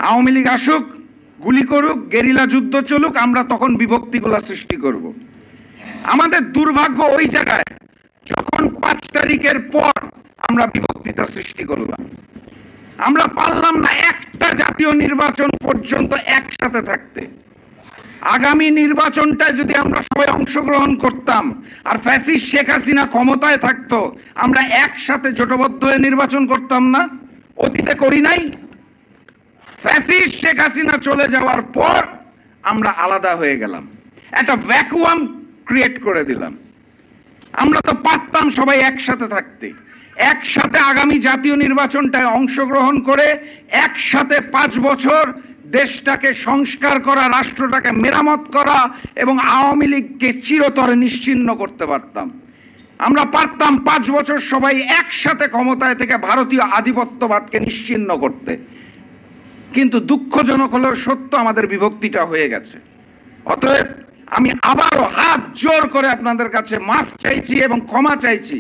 আওয়ামী লীগ আসুক, গুলি করুক, গেরিলা যুদ্ধ চলুক, আমরা তখন বিভক্তিগুলো সৃষ্টি করব। আমাদের দুর্ভাগ্য ওই জায়গায় যখন 5 তারিখের পর আমরা বিভক্তিটা সৃষ্টি করলাম। আমরা পারলাম না একটা জাতীয় নির্বাচন পর্যন্ত একসাথে থাকতে। আগামী নির্বাচনটায় যদি আমরা সবাই অংশগ্রহণ করতাম আর ফ্যাসিস্ট শেখ হাসিনা ক্ষমতায় থাকতো, আমরা একসাথে জোটবদ্ধ হয়ে নির্বাচন করতাম না? অতীতে করি নাই? ফ্যাসিস্ট শেখ হাসিনা চলে যাওয়ার পর আমরা আলাদা হয়ে গেলাম, একটা ভ্যাকুয়াম ক্রিয়েট করে দিলাম। আমরা তো পারতাম সবাই একসাথে থাকতে, একসাথে আগামী জাতীয় নির্বাচনটায় অংশগ্রহণ করে একসাথে 5 বছর দেশটাকে সংস্কার করা, রাষ্ট্রটাকে মেরামত করা এবং আওয়ামী লীগকে চিরতরে নিশ্চিহ্ন করতে পারতাম। আমরা পারতাম 5 বছর সবাই একসাথে ক্ষমতায় থেকে ভারতীয় আধিপত্যবাদকে নিশ্চিহ্ন করতে। কিন্তু দুঃখজনক হলেও সত্য, আমাদের বিভক্তিটা হয়ে গেছে। অতএব আমি আবারও হাত জোর করে আপনাদের কাছে মাফ চাইছি এবং ক্ষমা চাইছি।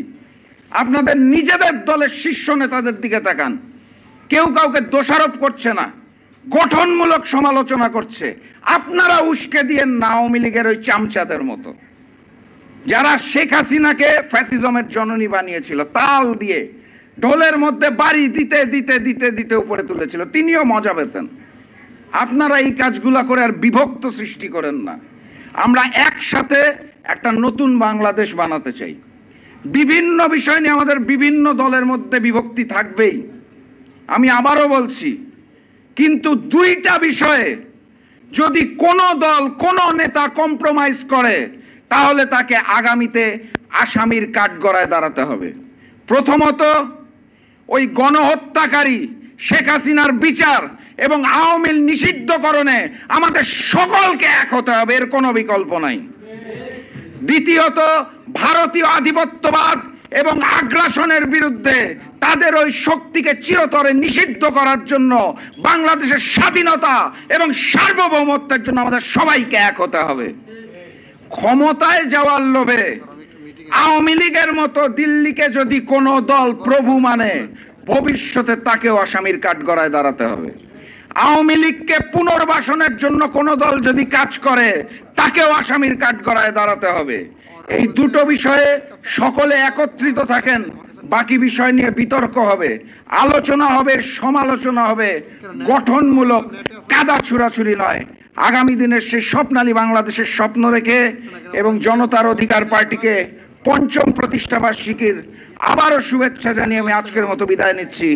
আপনাদের নিজেদের দলের শীর্ষ নেতাদের দিকে তাকান, কেউ কাউকে দোষারোপ করছে না, গঠনমূলক সমালোচনা করছে। আপনারা উস্কে দিয়েন না আওয়ামী লীগের ওই চামচাদের মতো, যারা শেখ হাসিনাকে ফ্যাসিজমের জননী বানিয়েছিল, তাল দিয়ে ঢোলের মধ্যে বাড়ি দিতে দিতে দিতে দিতে উপরে তুলেছিল, তিনিও মজা পেতেন। আপনারা এই কাজগুলা করে আর বিভক্ত সৃষ্টি করেন না। আমরা একসাথে একটা নতুন বাংলাদেশ বানাতে চাই। বিভিন্ন বিষয় নিয়ে আমাদের বিভিন্ন দলের মধ্যে বিভক্তি থাকবেই, আমি আবারও বলছি। কিন্তু 2টা বিষয়ে যদি কোনো দল, কোনো নেতা কম্প্রোমাইজ করে, তাহলে তাকে আগামীতে আসামির কাঠগড়ায় দাঁড়াতে হবে। প্রথমত, ওই গণহত্যাকারী শেখ হাসিনার বিচার এবং আওয়ামী লীগ নিষিদ্ধকরণে আমাদের সকলকে এক হতে হবে, এর কোনো বিকল্প নাই। দ্বিতীয়ত, ভারতীয় আধিপত্যবাদ এবং আগ্রাসনের বিরুদ্ধে তাদের ওই শক্তিকে চিরতরে নিষিদ্ধ করার জন্য, বাংলাদেশের স্বাধীনতা এবং সার্বভৌমত্বের জন্য আমাদের সবাইকে এক হতে হবে। ক্ষমতায় যাওয়ার লোভে আওয়ামী লীগের মতো দিল্লিকে যদি কোনো দল প্রভু মানে, ভবিষ্যতে তাকেও আসামির কাঠগড়ায় দাঁড়াতে হবে। আওয়ামী লীগকে পুনর্বাসনের জন্য কোনো দল যদি কাজ করে, তাকেও আসামির কাঠগড়ায় দাঁড়াতে হবে। এই 2টো বিষয়ে সকলে একত্রিত থাকেন, বাকি বিষয় নিয়ে বিতর্ক হবে, আলোচনা হবে, সমালোচনা হবে, গঠনমূলক, কাদা ছুড়াছুড়ি নয়। আগামী দিনের সেই স্বপ্নালী বাংলাদেশের স্বপ্ন রেখে এবং জনতার অধিকার পার্টিকে 5ম প্রতিষ্ঠাবার্ষিকীর আবারও শুভেচ্ছা জানিয়ে আমি আজকের মতো বিদায় নিচ্ছি।